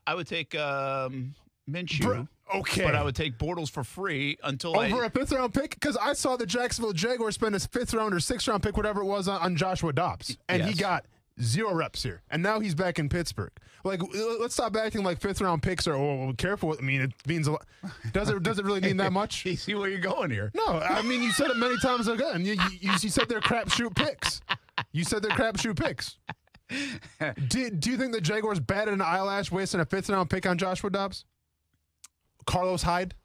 Speaker 4: I would take Minshew.
Speaker 5: Okay.
Speaker 4: But I would take Bortles for free until
Speaker 5: over a 5th round pick? Because I saw the Jacksonville Jaguars spend his 5th round or 6th round pick, whatever it was, on Joshua Dobbs. And he got 0 reps here. And now he's back in Pittsburgh. Like, let's stop acting like 5th round picks are careful. I mean, it means a lot. Does it really mean that much?
Speaker 4: You see where you're going here.
Speaker 5: No, I mean, you said it many times ago. And you said they're crapshoot picks. You said they're crapshoot picks. Do you think the Jaguars batted an eyelash wasting a 5th round pick on Joshua Dobbs? Carlos Hyde,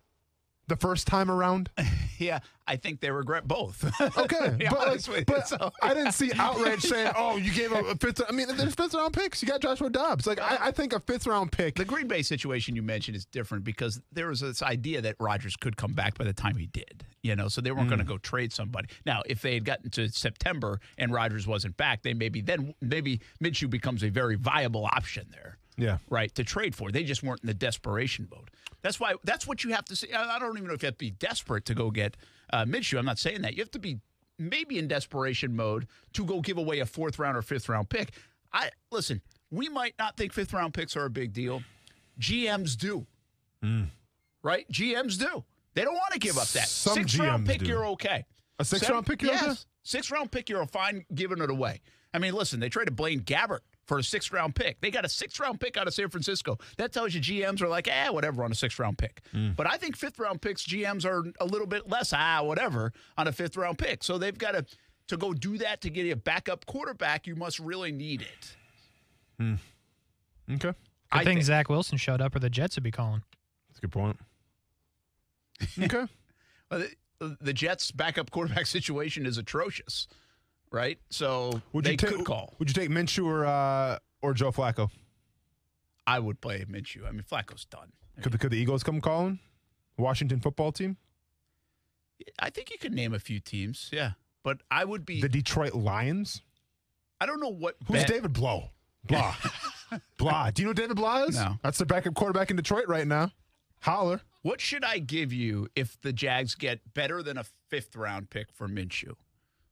Speaker 5: the first time around?
Speaker 4: Yeah, I think they regret both.
Speaker 5: Okay, but I didn't see outrage saying, "Oh, you gave up a 5th." I mean, there's 5th round picks. You got Joshua Dobbs. Like I think a 5th round pick.
Speaker 4: The Green Bay situation you mentioned is different because there was this idea that Rodgers could come back by the time he did. So they weren't going to go trade somebody. Now, if they had gotten to September and Rodgers wasn't back, maybe Minshew becomes a very viable option there.
Speaker 5: Yeah.
Speaker 4: Right, to trade for. They just weren't in the desperation mode. That's what you have to say. I don't even know if you have to be desperate to go get Minshew. I'm not saying that. You have to be maybe in desperation mode to go give away a 4th round or 5th round pick. Listen, we might not think 5th round picks are a big deal. GMs do. Right? GMs do. They don't want to give up that.
Speaker 5: Some
Speaker 4: 6th round
Speaker 5: GMs
Speaker 4: pick,
Speaker 5: do.
Speaker 4: you're okay.
Speaker 5: A 6th round pick, you're okay?
Speaker 4: 6th round pick, you're fine giving it away. I mean, listen, they traded Blaine Gabbert for a 6th round pick. They got a 6th round pick out of San Francisco. That tells you GMs are like, whatever on a 6th round pick. But I think 5th round picks, GMs are a little bit less, whatever, on a 5th round pick. So they've got to go do that to get a backup quarterback. You must really need it.
Speaker 5: Okay.
Speaker 6: Good thing Zach Wilson showed up, or the Jets would be calling.
Speaker 5: That's a good point. Okay.
Speaker 4: Well, the Jets' backup quarterback situation is atrocious, right? So they could call.
Speaker 5: Would you take Minshew or Joe Flacco?
Speaker 4: I would play Minshew. I mean, Flacco's done.
Speaker 5: Could the Eagles come calling? Washington football team?
Speaker 4: I think you could name a few teams, yeah. But I would be...
Speaker 5: The Detroit Lions?
Speaker 4: I don't know what...
Speaker 5: Who's David Blah? Blah. Blah. Do you know who David Blah is?
Speaker 4: No.
Speaker 5: That's the backup quarterback in Detroit right now. Holler.
Speaker 4: What should I give you if the Jags get better than a 5th-round pick for Minshew?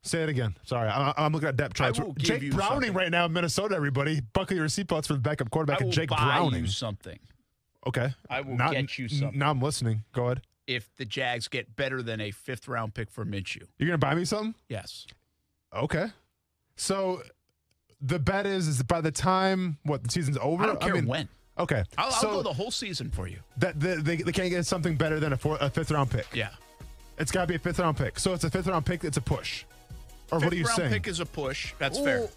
Speaker 5: Say it again. Sorry, I'm looking at depth charts. Jake Browning
Speaker 4: something.
Speaker 5: right now in Minnesota, everybody. Buckle your seatbelts for the backup quarterback and Jake Browning.
Speaker 4: You something.
Speaker 5: Okay.
Speaker 4: I will get you something.
Speaker 5: Now I'm listening. Go ahead.
Speaker 4: If the Jags get better than a 5th-round pick for Minshew.
Speaker 5: You're going to buy me something?
Speaker 4: Yes.
Speaker 5: Okay. So the bet is by the time, the season's over?
Speaker 4: I don't care when.
Speaker 5: Okay.
Speaker 4: I'll go the whole season for you.
Speaker 5: That they can't get something better than a 5th-round pick.
Speaker 4: Yeah.
Speaker 5: It's got to be a 5th-round pick. So it's a 5th-round pick, it's a push. Or what are you saying?
Speaker 4: 5th-round pick is a push. That's fair.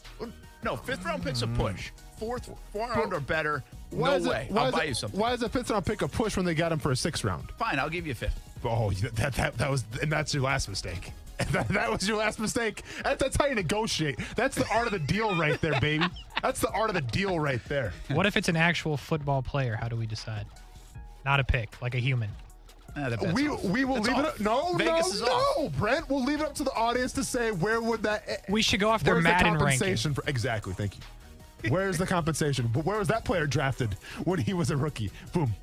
Speaker 4: No, 5th-round pick's a push. 4th round or better, no way. I'll buy you something.
Speaker 5: Why is a 5th-round pick a push when they got him for a 6th round?
Speaker 4: Fine, I'll give you a 5th.
Speaker 5: Oh, that was, and that's your last mistake. That was your last mistake. That's how you negotiate. That's the art of the deal right there, baby. That's the art of the deal right there.
Speaker 6: What if it's an actual football player? How do we decide? Not a pick, like a human.
Speaker 5: We will leave it up. No,
Speaker 4: Vegas is off.
Speaker 5: Brent, we'll leave it up to the audience to say where would that.
Speaker 6: We should go off their Madden ranking.
Speaker 5: Exactly. Thank you. Where's the compensation? Where was that player drafted when he was a rookie? Boom.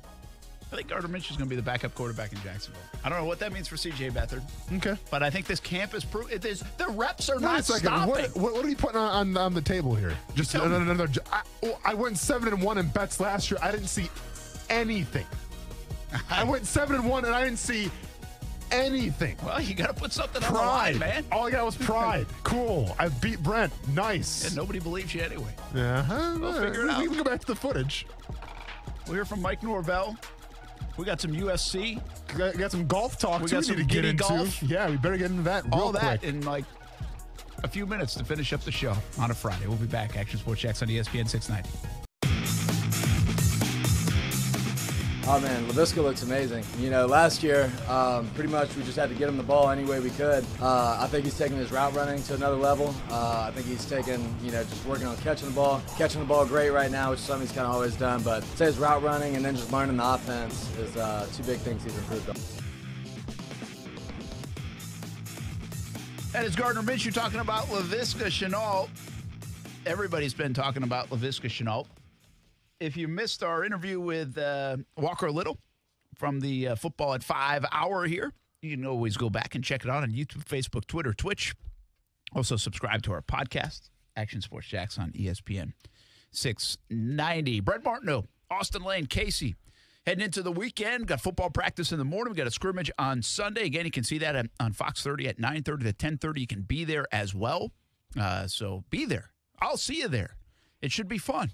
Speaker 4: I think Gardner Minshew's going to be the backup quarterback in Jacksonville. I don't know what that means for C.J. Beathard.
Speaker 5: Okay.
Speaker 4: But I think this camp is proof. The reps are not stopping.
Speaker 5: What are you putting on the table here? Just another. I went 7-1 in bets last year. I didn't see anything. I went 7-1 and I didn't see anything.
Speaker 4: Well, you got to put something on the line, man.
Speaker 5: All I got was pride. Cool. I beat Brent. Nice.
Speaker 4: And nobody believes you anyway.
Speaker 5: We'll
Speaker 4: figure it out.
Speaker 5: We can go back to the footage.
Speaker 4: We'll hear from Mike Norvell. We got some USC.
Speaker 5: Got some golf talk
Speaker 4: we
Speaker 5: too.
Speaker 4: Got some
Speaker 5: to get into.
Speaker 4: Golf.
Speaker 5: Yeah, we better get into that.
Speaker 4: All
Speaker 5: real
Speaker 4: that
Speaker 5: quick.
Speaker 4: in like a few minutes to finish up the show on a Friday. We'll be back. Action Sports Jacks on ESPN 690.
Speaker 10: Oh, man, LaVisca looks amazing. You know, last year, pretty much we just had to get him the ball any way we could. I think he's taking his route running to another level. I think he's taking, just working on catching the ball. Catching the ball great right now, which is something he's kind of always done. But say his route running and then just learning the offense is two big things he's improved on.
Speaker 4: That is Gardner Minshew talking about LaVisca Chenault. Everybody's been talking about LaVisca Chenault. If you missed our interview with Walker Little from the Football at 5 hour here, you can always go back and check it out on YouTube, Facebook, Twitter, Twitch. Also subscribe to our podcast, Action Sports Jacks on ESPN 690. Brett Martineau, Austin Lane, Casey. Heading into the weekend, got football practice in the morning. We got a scrimmage on Sunday. Again, you can see that on Fox 30 at 9:30 to 10:30. You can be there as well. So be there. I'll see you there. It should be fun.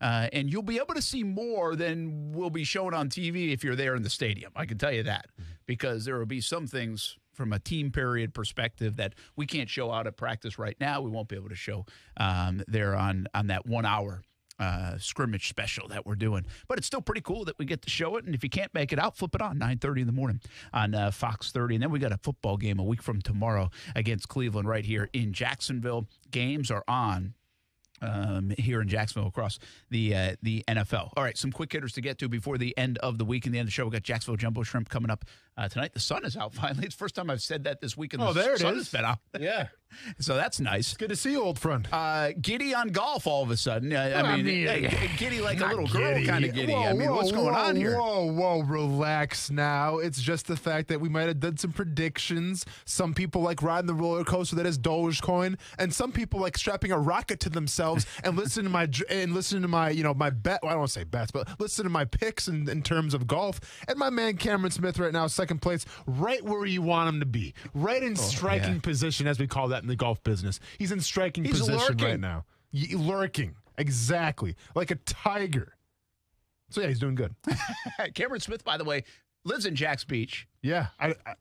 Speaker 4: And you'll be able to see more than will be shown on TV if you're there in the stadium. I can tell you that. Because there will be some things from a team period perspective that we can't show out at practice right now. We won't be able to show there on that 1 hour scrimmage special that we're doing. But it's still pretty cool that we get to show it. And if you can't make it out, flip it on 9:30 in the morning on Fox 30. And then we got a football game a week from tomorrow against Cleveland right here in Jacksonville. Games are on here in Jacksonville across the NFL. All right, some quick hitters to get to before the end of the week and the end of the show. We got Jacksonville Jumbo Shrimp coming up tonight. The sun is out finally. It's the first time I've said that this week. And
Speaker 5: there it
Speaker 4: sun
Speaker 5: is.
Speaker 4: has been out.
Speaker 5: Yeah.
Speaker 4: So that's nice.
Speaker 5: It's good to see you, old friend.
Speaker 4: Giddy on golf all of a sudden. I mean giddy like a little girl kind of giddy.
Speaker 5: Whoa,
Speaker 4: what's going on here?
Speaker 5: Whoa, relax now. It's just the fact that we might have done some predictions. Some people like riding the roller coaster that is Dogecoin, and some people like strapping a rocket to themselves and listening to my my bet. Well, I don't want to say bets, but listen to my picks in terms of golf. And my man Cameron Smith right now, second place, right where you want him to be, right in striking position, as we call that in the golf business. He's in striking position
Speaker 4: lurking
Speaker 5: right now. Lurking, exactly, like a tiger. So yeah, he's doing good.
Speaker 4: Cameron Smith, by the way, lives in Jax Beach.
Speaker 5: Yeah,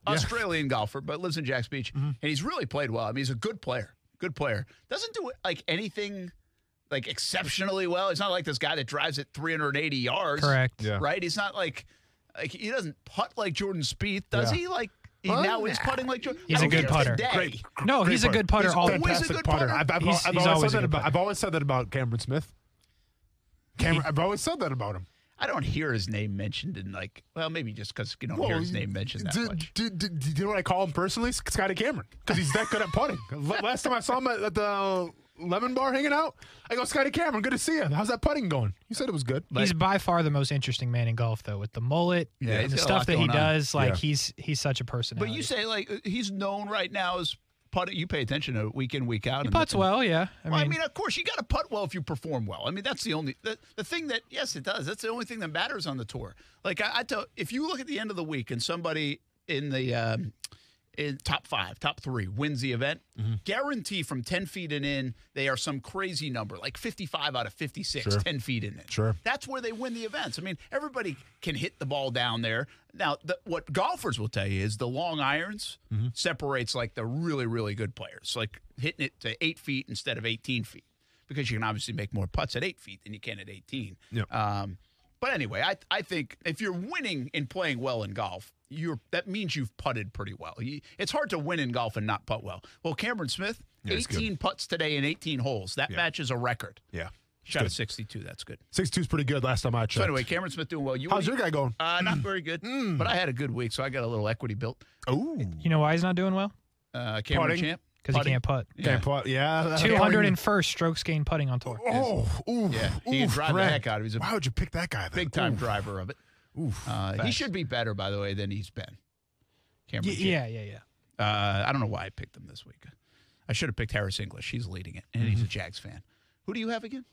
Speaker 4: Australian golfer, but lives in Jax Beach, and he's really played well. I mean, he's a good player. Good player. Doesn't do like anything like exceptionally well. He's not like this guy that drives it 380 yards.
Speaker 6: Correct.
Speaker 5: Yeah.
Speaker 4: Right? He's not like he doesn't putt like Jordan Spieth, does he? Like he now is putting like Jordan.
Speaker 6: He's a good putter.
Speaker 4: Great.
Speaker 6: No, he's a good putter.
Speaker 4: He's
Speaker 6: Always
Speaker 4: always a good putter.
Speaker 5: I've always said that about Cameron Smith. I've always said that about him.
Speaker 4: I don't hear his name mentioned in maybe just because you don't hear his name mentioned that much.
Speaker 5: Do you know what I call him personally? Scotty Cameron, because he's that good at putting. Last time I saw him at the Lemon Bar hanging out, I go, Scotty Cameron, good to see you. How's that putting going? He said it was good.
Speaker 6: He's by far the most interesting man in golf, though, with the mullet and the stuff that he does. He's such a personality.
Speaker 4: But you say he's known right now as putting. You pay attention to week in, week out.
Speaker 6: He putts well, yeah.
Speaker 4: I mean, of course, you got to putt well if you perform well. I mean, that's the only the thing that yes, it does. That's the only thing that matters on the tour. Like I tell, if you look at the end of the week and somebody in the in top 5, top 3 wins the event, guarantee from 10 feet and in, they are some crazy number, like 55 out of 56, 10 feet and in.
Speaker 5: Sure.
Speaker 4: That's where they win the events. I mean, everybody can hit the ball down there. Now, what golfers will tell you is the long irons separates like the really, really good players, like hitting it to 8 feet instead of 18 feet, because you can obviously make more putts at 8 feet than you can at 18.
Speaker 5: Yep.
Speaker 4: But anyway, I think if you're winning and playing well in golf, that means you've putted pretty well. It's hard to win in golf and not putt well. Well, Cameron Smith, 18 putts today in 18 holes. That matches a record.
Speaker 5: Yeah.
Speaker 4: Shot a 62. That's good.
Speaker 5: 62 is pretty good last time I checked.
Speaker 4: So anyway, Cameron Smith doing well.
Speaker 5: How's your guy going?
Speaker 4: Not very good. But I had a good week, so I got a little equity built.
Speaker 5: Oh.
Speaker 6: You know why he's not doing well?
Speaker 4: Cameron
Speaker 5: Putting?
Speaker 4: Champ.
Speaker 6: Because he can't putt.
Speaker 5: Can't putt. Yeah.
Speaker 6: 201st strokes gained putting on tour.
Speaker 5: Oh. Ooh.
Speaker 4: Yeah. He can drive the heck out of it.
Speaker 5: Why would you pick that guy then?
Speaker 4: Big-time driver of it.
Speaker 5: Oof.
Speaker 4: He should be better, by the way, than he's been. Cameron Champ.
Speaker 6: Yeah.
Speaker 4: I don't know why I picked him this week. I should have picked Harris English. He's leading it, and he's a Jags fan. Who do you have again,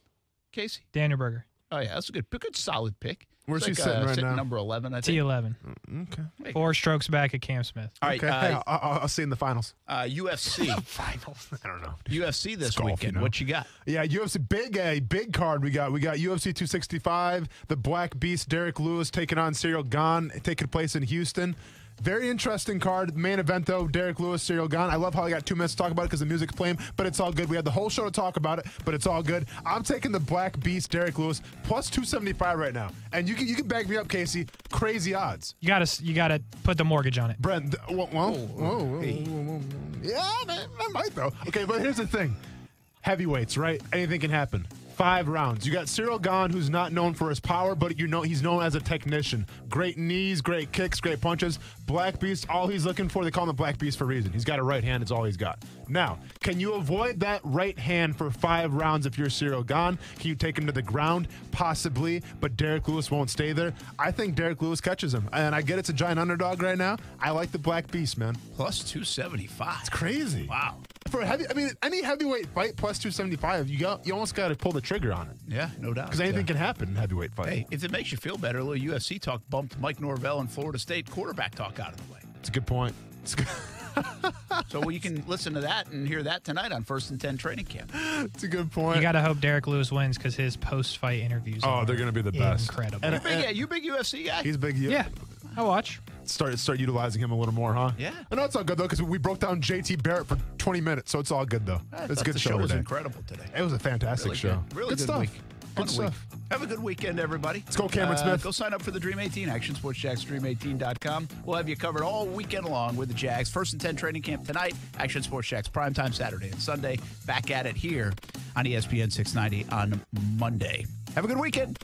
Speaker 4: Casey?
Speaker 6: Daniel Berger.
Speaker 4: Oh, yeah, that's a good solid pick.
Speaker 5: Where's he sitting right now?
Speaker 4: Number 11, I think.
Speaker 6: T11.
Speaker 5: Okay.
Speaker 6: 4 strokes back at Cam Smith.
Speaker 4: All right.
Speaker 5: I'll see you in the finals.
Speaker 4: UFC.
Speaker 5: Finals? I don't know.
Speaker 4: UFC this
Speaker 5: golf,
Speaker 4: weekend.
Speaker 5: you know.
Speaker 4: What you got?
Speaker 5: Yeah, UFC, big card we got. We got UFC 265, the Black Beast, Derek Lewis taking on Cyril Gane, taking place in Houston. Very interesting card. Main event, though, Derek Lewis, Cyril Gane. I love how I got 2 minutes to talk about it because the music's playing, but it's all good. We had the whole show to talk about it, but it's all good. I'm taking the Black Beast, Derek Lewis, plus 275 right now. And you can back me up, Casey. Crazy odds.
Speaker 6: You gotta put the mortgage on it.
Speaker 5: Brent, whoa. Yeah, man, I might, though. Okay, but here's the thing. Heavyweights, right? Anything can happen. 5 rounds. You got Cyril Gane, who's not known for his power, but he's known as a technician. Great knees, great kicks, great punches. Black Beast, all he's looking for, they call him the Black Beast for a reason. He's got a right hand, it's all he's got. Now, can you avoid that right hand for 5 rounds if you're Cyril Gane? Can you take him to the ground? Possibly, but Derek Lewis won't stay there. I think Derek Lewis catches him. And I get it's a giant underdog right now. I like the Black Beast, man.
Speaker 4: Plus 275.
Speaker 5: It's crazy.
Speaker 4: Wow.
Speaker 5: For any heavyweight fight plus 275, you almost got to pull the trigger on it.
Speaker 4: Yeah, no doubt.
Speaker 5: Because anything can happen in heavyweight fight.
Speaker 4: Hey, if it makes you feel better, a little UFC talk bumped Mike Norvell and Florida State quarterback talk out of the way.
Speaker 5: It's a good point. It's good.
Speaker 4: So you can listen to that and hear that tonight on 1st and 10 training camp.
Speaker 5: It's a good point.
Speaker 6: You got to hope Derek Lewis wins because his post-fight interviews are
Speaker 5: they're going to be the best.
Speaker 6: Incredible.
Speaker 4: You big UFC guy?
Speaker 5: He's big.
Speaker 6: Yeah, I watch.
Speaker 5: Start utilizing him a little more, huh?
Speaker 4: Yeah.
Speaker 5: I know it's all good, though, because we broke down JT Barrett for 20 minutes, so it's all good, though. It's a good show
Speaker 4: today. The show was
Speaker 5: today.
Speaker 4: incredible today.
Speaker 5: It was a fantastic show.
Speaker 4: Really good
Speaker 5: stuff.
Speaker 4: week.
Speaker 5: Good stuff.
Speaker 4: Have a good weekend, everybody.
Speaker 5: Let's go, Cameron Smith.
Speaker 4: Go sign up for the Dream 18, ActionSportsJacksDream18.com. We'll have you covered all weekend long with the Jags. 1st and 10 training camp tonight. Action Sports Jacks primetime Saturday and Sunday. Back at it here on ESPN 690 on Monday. Have a good weekend.